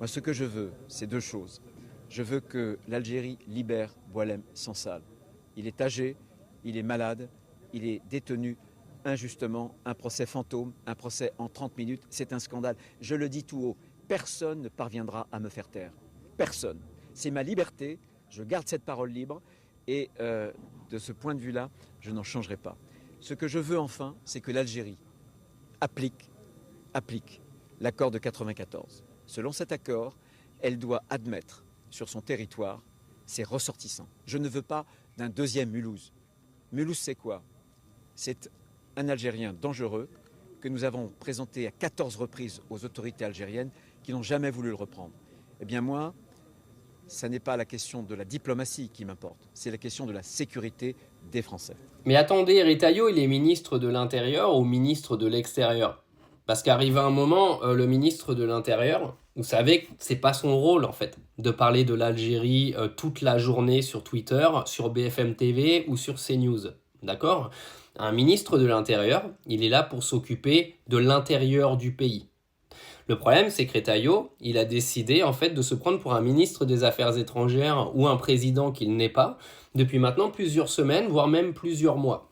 Moi, ce que je veux, c'est deux choses. Je veux que l'Algérie libère Boualem Sansal. Il est âgé, il est malade, il est détenu injustement, un procès fantôme, un procès en 30 minutes, c'est un scandale. Je le dis tout haut, personne ne parviendra à me faire taire. Personne. C'est ma liberté, je garde cette parole libre et de ce point de vue-là, je n'en changerai pas. Ce que je veux enfin, c'est que l'Algérie applique l'accord de 94. Selon cet accord, elle doit admettre sur son territoire ses ressortissants. Je ne veux pas d'un deuxième Mulhouse. Mulhouse, c'est quoi? C'est un Algérien dangereux que nous avons présenté à 14 reprises aux autorités algériennes qui n'ont jamais voulu le reprendre. Eh bien moi, ça n'est pas la question de la diplomatie qui m'importe, c'est la question de la sécurité des Français. Mais attendez, Retailleau, il est ministre de l'Intérieur ou ministre de l'Extérieur? Parce qu'arrive un moment, le ministre de l'Intérieur, vous savez que c'est pas son rôle en fait, de parler de l'Algérie toute la journée sur Twitter, sur BFM TV ou sur CNews. D'accord? Un ministre de l'Intérieur, il est là pour s'occuper de l'intérieur du pays. Le problème, c'est que Retailleau, il a décidé en fait de se prendre pour un ministre des Affaires étrangères ou un président qu'il n'est pas depuis maintenant plusieurs semaines, voire même plusieurs mois.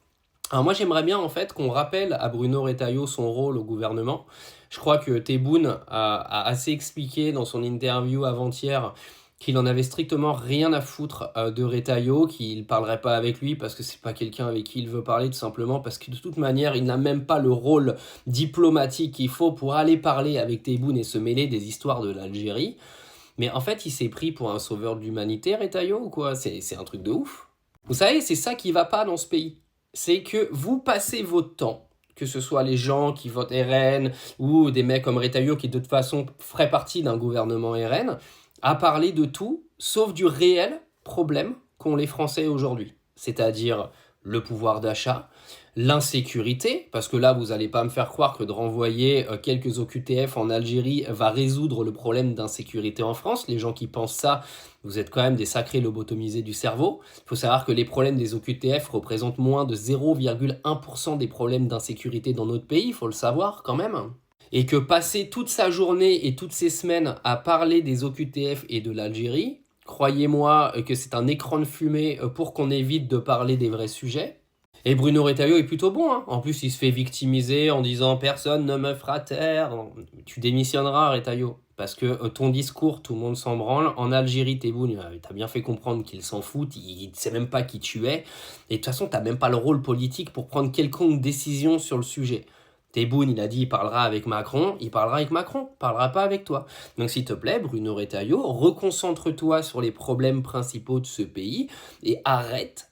Alors moi, j'aimerais bien en fait qu'on rappelle à Bruno Retailleau son rôle au gouvernement. Je crois que Tebboune a assez expliqué dans son interview avant-hier qu'il en avait strictement rien à foutre de Retailleau, qu'il parlerait pas avec lui parce que c'est pas quelqu'un avec qui il veut parler, tout simplement parce que de toute manière, il n'a même pas le rôle diplomatique qu'il faut pour aller parler avec Tebboune et se mêler des histoires de l'Algérie. Mais en fait, il s'est pris pour un sauveur de l'humanité, Retailleau, ou quoi? C'est un truc de ouf. Vous savez, c'est ça qui va pas dans ce pays. C'est que vous passez votre temps, que ce soit les gens qui votent RN ou des mecs comme Retailleau qui de toute façon feraient partie d'un gouvernement RN, à parler de tout, sauf du réel problème qu'ont les Français aujourd'hui. C'est-à-dire le pouvoir d'achat, l'insécurité, parce que là, vous n'allez pas me faire croire que de renvoyer quelques OQTF en Algérie va résoudre le problème d'insécurité en France. Les gens qui pensent ça, vous êtes quand même des sacrés lobotomisés du cerveau. Il faut savoir que les problèmes des OQTF représentent moins de 0,1% des problèmes d'insécurité dans notre pays, il faut le savoir quand même. Et que passer toute sa journée et toutes ses semaines à parler des OQTF et de l'Algérie, croyez-moi que c'est un écran de fumée pour qu'on évite de parler des vrais sujets. Et Bruno Retailleau est plutôt bon, hein. En plus, il se fait victimiser en disant « personne ne me fera taire ». Tu démissionneras, Retailleau, parce que ton discours, tout le monde s'en branle. En Algérie, Tebboune, t'as bien fait comprendre qu'il s'en fout, il ne sait même pas qui tu es. Et de toute façon, t'as même pas le rôle politique pour prendre quelconque décision sur le sujet. Tebboune, il a dit il parlera avec Macron, il parlera pas avec toi. Donc s'il te plaît, Bruno Retailleau, reconcentre-toi sur les problèmes principaux de ce pays et arrête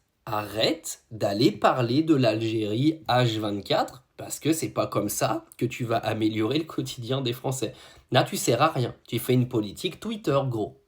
d'aller parler de l'Algérie H24 parce que c'est pas comme ça que tu vas améliorer le quotidien des Français. Là, tu sers à rien. Tu fais une politique Twitter, gros.